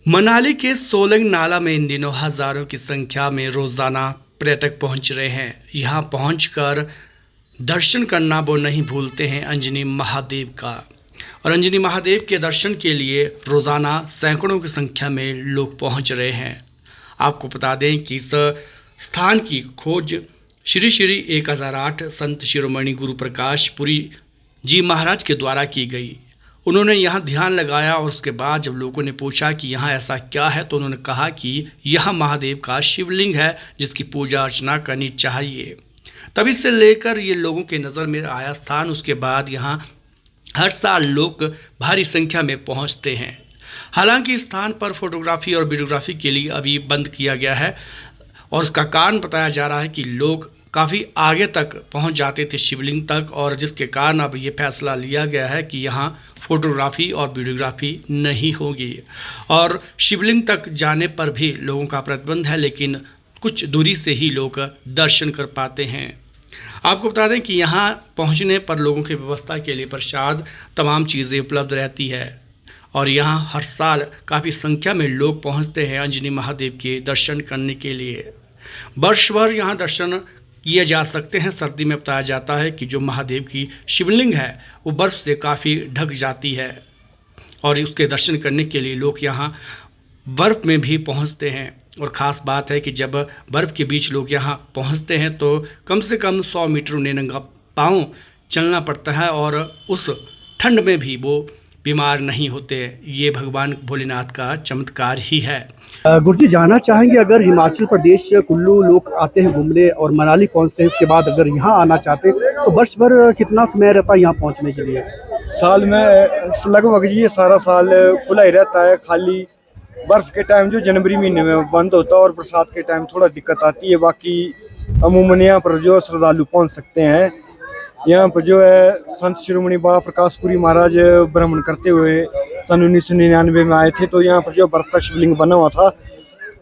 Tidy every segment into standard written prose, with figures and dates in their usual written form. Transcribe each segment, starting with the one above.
मनाली के सोलंग नाला में इन दिनों हजारों की संख्या में रोजाना पर्यटक पहुंच रहे हैं। यहां पहुंचकर दर्शन करना वो नहीं भूलते हैं अंजनी महादेव का। और अंजनी महादेव के दर्शन के लिए रोजाना सैकड़ों की संख्या में लोग पहुंच रहे हैं। आपको बता दें कि इस स्थान की खोज श्री श्री 1008 संत शिरोमणि गुरु प्रकाश पुरी जी महाराज के द्वारा की गई। उन्होंने यहाँ ध्यान लगाया और उसके बाद जब लोगों ने पूछा कि यहाँ ऐसा क्या है तो उन्होंने कहा कि यह महादेव का शिवलिंग है जिसकी पूजा अर्चना करनी चाहिए। तभी से लेकर ये लोगों के नज़र में आया स्थान। उसके बाद यहाँ हर साल लोग भारी संख्या में पहुँचते हैं। हालांकि इस स्थान पर फोटोग्राफी और वीडियोग्राफी के लिए अभी बंद किया गया है और उसका कारण बताया जा रहा है कि लोग काफ़ी आगे तक पहुंच जाते थे शिवलिंग तक, और जिसके कारण अब ये फैसला लिया गया है कि यहाँ फ़ोटोग्राफ़ी और वीडियोग्राफी नहीं होगी। और शिवलिंग तक जाने पर भी लोगों का प्रतिबंध है, लेकिन कुछ दूरी से ही लोग दर्शन कर पाते हैं। आपको बता दें कि यहाँ पहुँचने पर लोगों की व्यवस्था के लिए प्रसाद तमाम चीज़ें उपलब्ध रहती है और यहाँ हर साल काफ़ी संख्या में लोग पहुँचते हैं अंजनी महादेव के दर्शन करने के लिए। वर्ष भर यहाँ दर्शन किए जा सकते हैं। सर्दी में बताया जाता है कि जो महादेव की शिवलिंग है वो बर्फ़ से काफ़ी ढक जाती है और उसके दर्शन करने के लिए लोग यहाँ बर्फ़ में भी पहुँचते हैं। और ख़ास बात है कि जब बर्फ़ के बीच लोग यहाँ पहुँचते हैं तो कम से कम 100 मीटर उन्हें नंगा पाँव चलना पड़ता है और उस ठंड में भी वो बीमार नहीं होते। ये भगवान भोलेनाथ का चमत्कार ही है। गुरुजी, जानना चाहेंगे, अगर हिमाचल प्रदेश कुल्लू लोग आते हैं घूमने और मनाली पहुंचते हैं, उसके बाद अगर यहाँ आना चाहते हैं तो वर्ष भर कितना समय रहता है यहाँ पहुंचने के लिए? साल में लगभग ये सारा साल खुला ही रहता है। खाली बर्फ़ के टाइम जो जनवरी महीने में बंद होता है और बरसात के टाइम थोड़ा दिक्कत आती है। बाकी अमूमन यहाँ पर जो श्रद्धालु पहुँच सकते हैं। यहाँ पर जो है संत शिरोमणि बाबा प्रकाशपुरी महाराज भ्रमण करते हुए सन 1999 में आए थे, तो यहाँ पर जो बर्फ का शिवलिंग बना हुआ था,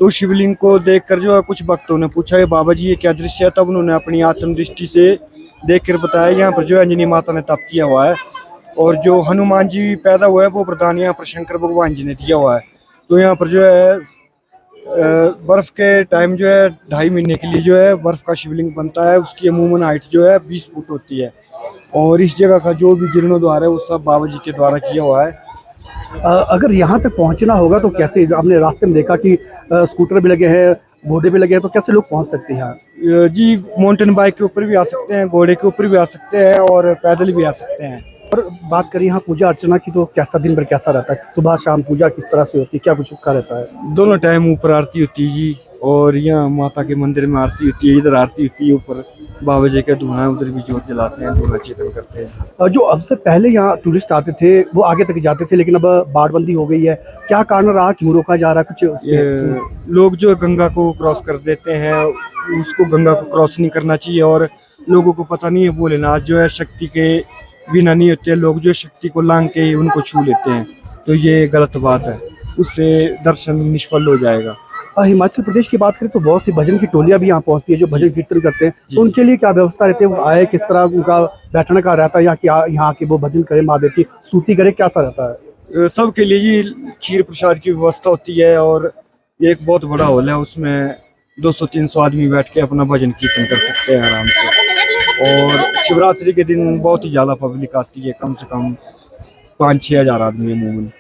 तो शिवलिंग को देखकर जो है कुछ भक्तों ने पूछा है बाबा जी ये क्या दृश्य है। तब उन्होंने अपनी आत्म दृष्टि से देखकर बताया यहाँ पर जो है अंजनी माता ने तप किया हुआ है और जो हनुमान जी पैदा हुआ है वो वरदान यहाँ पर शंकर भगवान जी ने दिया हुआ है। तो यहाँ पर जो है बर्फ़ के टाइम जो है 2.5 महीने के लिए जो है बर्फ़ का शिवलिंग बनता है। उसकी अमूमन हाइट जो है 20 फुट होती है और इस जगह का जो भी जीर्णोद्वार है वो सब बाबा जी के द्वारा किया हुआ है। अगर यहाँ तक पहुँचना होगा तो कैसे? आपने रास्ते में देखा कि स्कूटर भी लगे हैं, घोड़े भी लगे हैं, तो कैसे लोग पहुँच सकते हैं यहाँ? जी, माउंटेन बाइक के ऊपर भी आ सकते हैं, घोड़े के ऊपर भी आ सकते हैं और पैदल भी आ सकते हैं। और बात करें यहाँ पूजा अर्चना की तो कैसा दिन भर कैसा रहता है? सुबह शाम पूजा किस तरह से होती है, क्या कुछ उसका रहता है? दोनों टाइम ऊपर आरती होती है जी, और यहाँ माता के मंदिर में आरती होती है, इधर आरती होती है, ऊपर बाबा जी का धुआं है, उधर भी जोत जलाते हैं, धुआं चेतन करते हैं। जो अब से पहले यहाँ टूरिस्ट आते थे वो आगे तक जाते थे, लेकिन अब बाड़बंदी हो गई है, क्या कारण रहा, क्यों रोका जा रहा है कुछ? लोग जो गंगा को क्रॉस कर देते हैं, उसको गंगा को क्रॉस नहीं करना चाहिए और लोगों को पता नहीं है भोलेनाथ जो है शक्ति के बिना नहीं होते। लोग जो शक्ति को लांग के ही उनको छू लेते हैं, तो ये गलत बात है, उससे दर्शन निष्फल हो जाएगा। हिमाचल प्रदेश की बात करें तो बहुत सी भजन की टोलियां भी यहाँ पहुँचती है जो भजन कीर्तन करते हैं, तो उनके लिए क्या व्यवस्था रहती है? वो आए किस तरह, उनका बैठने का रहता है यहाँ की, यहाँ के वो भजन करें, महादेव की स्तुति करें, कैसा रहता है? सबके लिए ये खीर प्रसाद की व्यवस्था होती है और एक बहुत बड़ा हॉल है, उसमें 200-300 आदमी बैठ के अपना भजन कीर्तन कर सकते हैं आराम से। और शिवरात्रि के दिन बहुत ही ज़्यादा पब्लिक आती है, कम से कम 5-6 हज़ार आदमी अमूमन।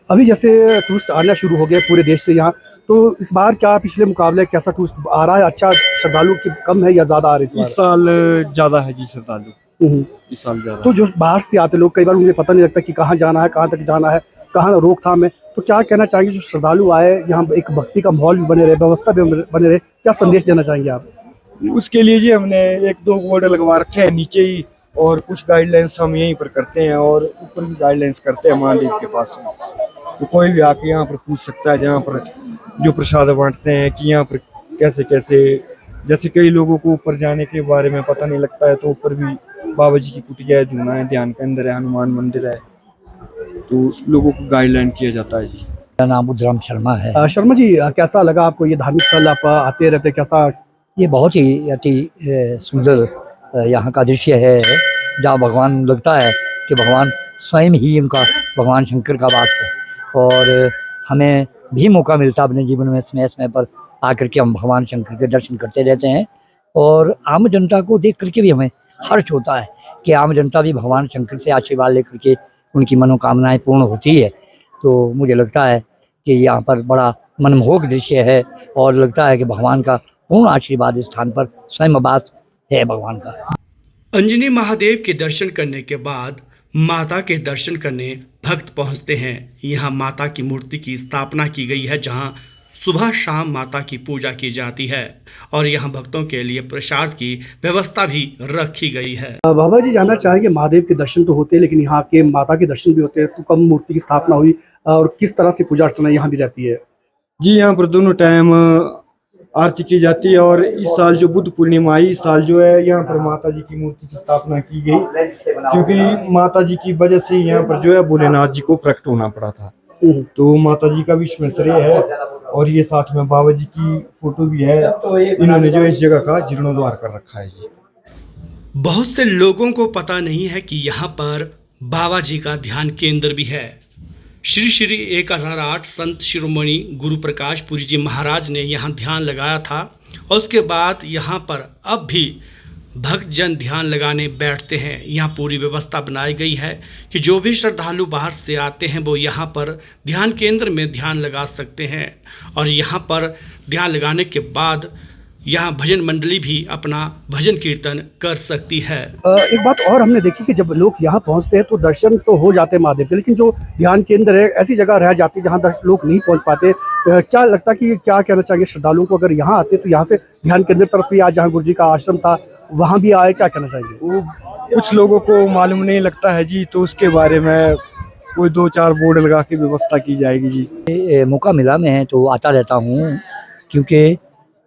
अभी जैसे टूरिस्ट आना शुरू हो गए पूरे देश से यहाँ, तो इस बार क्या पिछले मुकाबले कैसा टूरिस्ट आ रहा है? अच्छा, श्रद्धालु की कम है या ज़्यादा आ रहे हैं इस साल ज़्यादा है जी श्रद्धालु, इस साल ज़्यादा। तो जो बाहर से आते लोग, कई बार उन्हें पता नहीं लगता कि कहाँ जाना है, कहाँ तक जाना है, कहाँ रोकथाम है, तो क्या कहना चाहेंगे जो श्रद्धालु आए यहाँ, एक भक्ति का माहौल भी बने रहे, व्यवस्था भी बने रहे, क्या संदेश देना चाहेंगे आप? उसके लिए जी हमने 1-2 बोर्ड लगवा रखे हैं नीचे ही, और कुछ गाइडलाइंस हम यहीं पर करते हैं और ऊपर भी गाइडलाइंस करते हैं महादेव के पास में। तो कोई भी आके यहाँ पर पूछ सकता है, जहाँ पर जो प्रसाद बांटते हैं कि यहाँ पर कैसे कैसे, जैसे कई लोगों को ऊपर जाने के बारे में पता नहीं लगता है, तो ऊपर भी बाबा जी की कुटिया है, धुआं है, ध्यान केंद्र है, हनुमान मंदिर है, तो लोगों को गाइडलाइन किया जाता है जी। मेरा नाम बुद्धराम शर्मा है। शर्मा जी, कैसा लगा आपको ये धार्मिक स्थल? आप आते रहते, कैसा? ये बहुत ही अति सुंदर यहाँ का दृश्य है, जहाँ भगवान लगता है कि भगवान स्वयं ही उनका, भगवान शंकर का वास है। और हमें भी मौका मिलता अपने जीवन में समय समय पर आकर के हम भगवान शंकर के दर्शन करते रहते हैं। और आम जनता को देख करके भी हमें हर्ष होता है कि आम जनता भी भगवान शंकर से आशीर्वाद लेकर के उनकी मनोकामनाएं पूर्ण होती है। तो मुझे लगता है कि यहाँ पर बड़ा मनमोहक दृश्य है और लगता है कि भगवान का पूर्ण आशीर्वाद इस स्थान पर स्वयं वास है भगवान का। अंजनी महादेव के दर्शन करने के बाद माता के दर्शन करने भक्त पहुंचते हैं। यहाँ माता की मूर्ति की स्थापना की गई है, जहां सुबह शाम माता की पूजा की जाती है और यहाँ भक्तों के लिए प्रसाद की व्यवस्था भी रखी गई है। बाबा जी, जानना चाहेंगे, महादेव के दर्शन तो होते हैं लेकिन यहाँ के माता के दर्शन भी होते हैं, तो कब मूर्ति की स्थापना हुई और किस तरह से पूजा अर्चना यहाँ भी रहती है? जी, यहाँ पर दोनों टाइम आरती की जाती है और इस साल जो बुद्ध पूर्णिमा आई, इस साल जो है यहाँ पर माता जी की मूर्ति की स्थापना की गई, क्योंकि माता जी की वजह से यहाँ पर जो है भोलेनाथ जी को प्रकट होना पड़ा था। तो माता जी का भी इसमें श्रेय है और ये साथ में बाबा जी की फोटो भी है। इन्होंने जो इस जगह का जीर्णोद्धार कर रखा है जी। बहुत से लोगों को पता नहीं है कि यहाँ पर बाबा जी का ध्यान केंद्र भी है। श्री श्री 1008 संत शिरोमणि गुरु प्रकाश पुरी जी महाराज ने यहाँ ध्यान लगाया था और उसके बाद यहाँ पर अब भी भक्तजन ध्यान लगाने बैठते हैं। यहाँ पूरी व्यवस्था बनाई गई है कि जो भी श्रद्धालु बाहर से आते हैं वो यहाँ पर ध्यान केंद्र में ध्यान लगा सकते हैं और यहाँ पर ध्यान लगाने के बाद यहाँ भजन मंडली भी अपना भजन कीर्तन कर सकती है। एक बात और हमने देखी कि जब लोग यहाँ पहुँचते हैं तो दर्शन तो हो जाते हैं महादेव के, लेकिन जो ध्यान केंद्र है ऐसी जगह रह जाती है जहाँ लोग नहीं पहुँच पाते। क्या लगता है कि क्या कहना चाहिए श्रद्धालुओं को, अगर यहाँ आते तो यहाँ से ध्यान केंद्र तरफ भी, आज जहाँ गुरु जी का आश्रम था वहाँ भी आए, क्या कहना चाहिए? वो कुछ लोगों को मालूम नहीं लगता है जी, तो उसके बारे में कोई 2-4 बोर्ड लगा के व्यवस्था की जाएगी जी। मौका मिला मैं तो आता रहता हूँ, क्योंकि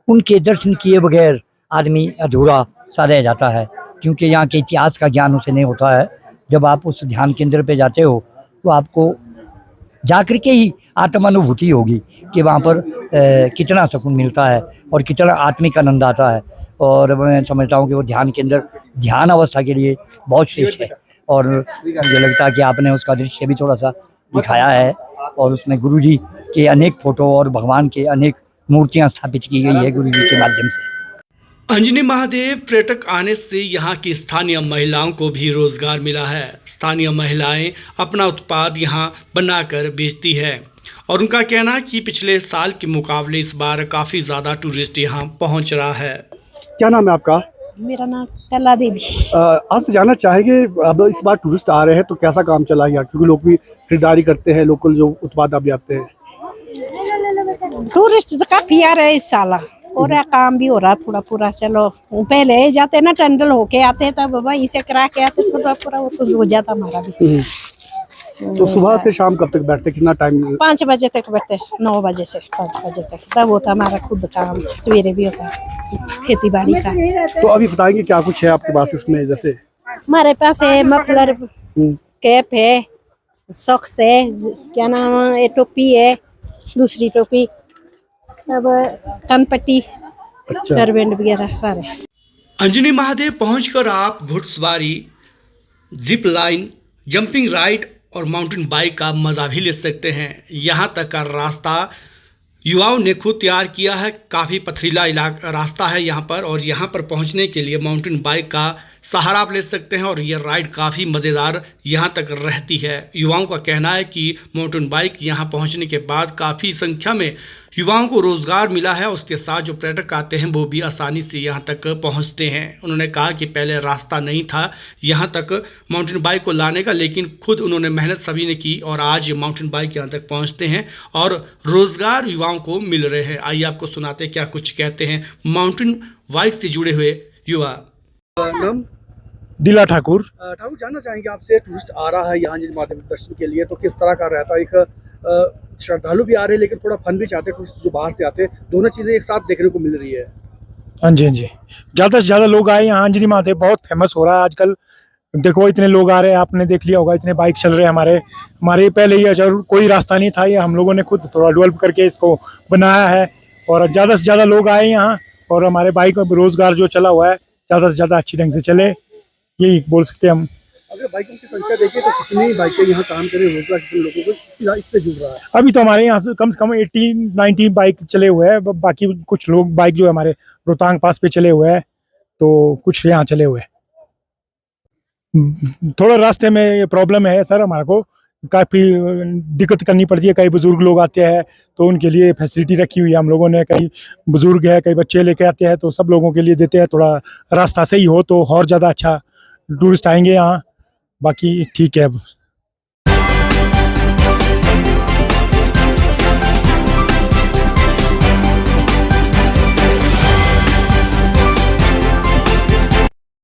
उनके दर्शन किए बगैर आदमी अधूरा सा रह जाता है, क्योंकि यहाँ के इतिहास का ज्ञान उसे नहीं होता है। जब आप उस ध्यान केंद्र पे जाते हो तो आपको जाकर के ही आत्मानुभूति होगी कि वहाँ पर कितना सुकून मिलता है और कितना आत्मिक आनंद आता है। और मैं समझता हूँ कि वो ध्यान केंद्र ध्यान अवस्था के लिए बहुत श्रेष्ठ है और मुझे लगता है कि आपने उसका दृश्य भी थोड़ा सा दिखाया है और उसमें गुरु जी के अनेक फोटो और भगवान के अनेक मूर्तियाँ स्थापित की गई है गुरु जी के माध्यम से। अंजनी महादेव पर्यटक आने से यहाँ की स्थानीय महिलाओं को भी रोजगार मिला है। स्थानीय महिलाएं अपना उत्पाद यहाँ बनाकर बेचती है और उनका कहना है कि पिछले साल के मुकाबले इस बार काफ़ी ज़्यादा टूरिस्ट यहाँ पहुँच रहा है। क्या नाम है आपका? मेरा नाम कला देवी। आपसे जानना चाहेंगे, अब इस बार टूरिस्ट आ रहे हैं तो कैसा काम चला है यहाँ, क्योंकि लोग भी खरीदारी करते हैं, लोकल जो उत्पाद आप ले आते हैं? टूरिस्ट तो काफी आ रहे हैं इस साल और काम भी हो रहा थोड़ा पूरा। चलो पहले जाते ना टंडल होके आते तब वहीं से करा के आते, थोड़ा पूरा वो तो हो जाता हमारा भी। तो सुबह से शाम कब तक बैठते, कितना टाइम? 5 बजे तक बैठते, 9 बजे से 5 बजे तक, तब होता हमारा खुद काम। सवेरे भी होता है खेती बाड़ी का। तो अभी बताएंगे क्या कुछ है आपके पास इसमें? जैसे हमारे पास है मफलर, कैप है, सॉक्स है, क्या नाम है, टोपी है, दूसरी टोपी, अब कनपट्टी, हेयरबैंड वगैरह सारे। अंजनी महादेव पहुंचकर आप घुड़सवारी, जिप लाइन, जंपिंग राइड और माउंटेन बाइक का मज़ा भी ले सकते हैं। यहाँ तक का रास्ता युवाओं ने खुद तैयार किया है। काफ़ी पथरीला रास्ता है यहाँ पर और यहाँ पर पहुँचने के लिए माउंटेन बाइक का सहारा आप ले सकते हैं और ये राइड काफ़ी मज़ेदार यहाँ तक रहती है। युवाओं का कहना है कि माउंटेन बाइक यहाँ पहुँचने के बाद काफ़ी संख्या में युवाओं को रोज़गार मिला है। उसके साथ जो पर्यटक आते हैं वो भी आसानी से यहाँ तक पहुँचते हैं। उन्होंने कहा कि पहले रास्ता नहीं था यहाँ तक माउंटेन बाइक को लाने का, लेकिन खुद उन्होंने मेहनत सभी ने की और आज माउंटेन बाइक यहाँ तक पहुँचते हैं और रोज़गार युवाओं को मिल रहे हैं। आइए आपको सुनाते क्या कुछ कहते हैं माउंटेन बाइक से जुड़े हुए युवा। नाम? दिला ठाकुर। ठाकुर, जानना चाहेंगे आपसे, टूरिस्ट आ रहा है यहाँ अंजनी महादेव दर्शन के लिए, तो किस तरह का रहता है? एक श्रद्धालु भी आ रहे हैं लेकिन थोड़ा फन भी चाहते हैं, टूरिस्ट जो बाहर से आते हैं, दोनों चीज़ें एक साथ देखने को मिल रही है। हाँ जी, हाँ जी, ज़्यादा से ज़्यादा लोग आए यहाँ। अंजनी महादेव बहुत फेमस हो रहा है आजकल। देखो इतने लोग आ रहे हैं, आपने देख लिया होगा, इतने बाइक चल रहे हैं हमारे पहले ये जरूर कोई रास्ता नहीं था, ये हम लोगों ने खुद थोड़ा डेवलप करके इसको बनाया है और ज़्यादा से ज़्यादा लोग आए यहाँ और हमारे बाइक रोज़गार जो चला हुआ है ज़्यादा से ज़्यादा अच्छी ढंग से चले, यही बोल सकते हैं हम। अगर बाइकों की संख्या देखिए तो कितनी बाइकें यहाँ काम करें, रोजगार कितने लोगों को इससे जुड़ रहा है। अभी तो हमारे यहाँ से कम 18-19 बाइक चले हुए हैं, बाकी कुछ लोग बाइक जो है हमारे रोहतांग पास पे चले हुए हैं, तो कुछ यहाँ चले हुए हैं। थोड़ा रास्ते में ये प्रॉब्लम है सर, हमारे को काफ़ी दिक्कत करनी पड़ती है। कई बुजुर्ग लोग आते हैं तो उनके लिए फैसिलिटी रखी हुई है हम लोगों ने, कई बुजुर्ग है, कई बच्चे लेके आते हैं तो सब लोगों के लिए देते हैं। थोड़ा रास्ता सही हो तो और ज़्यादा अच्छा टूरिस्ट आएंगे यहाँ, बाकी ठीक है।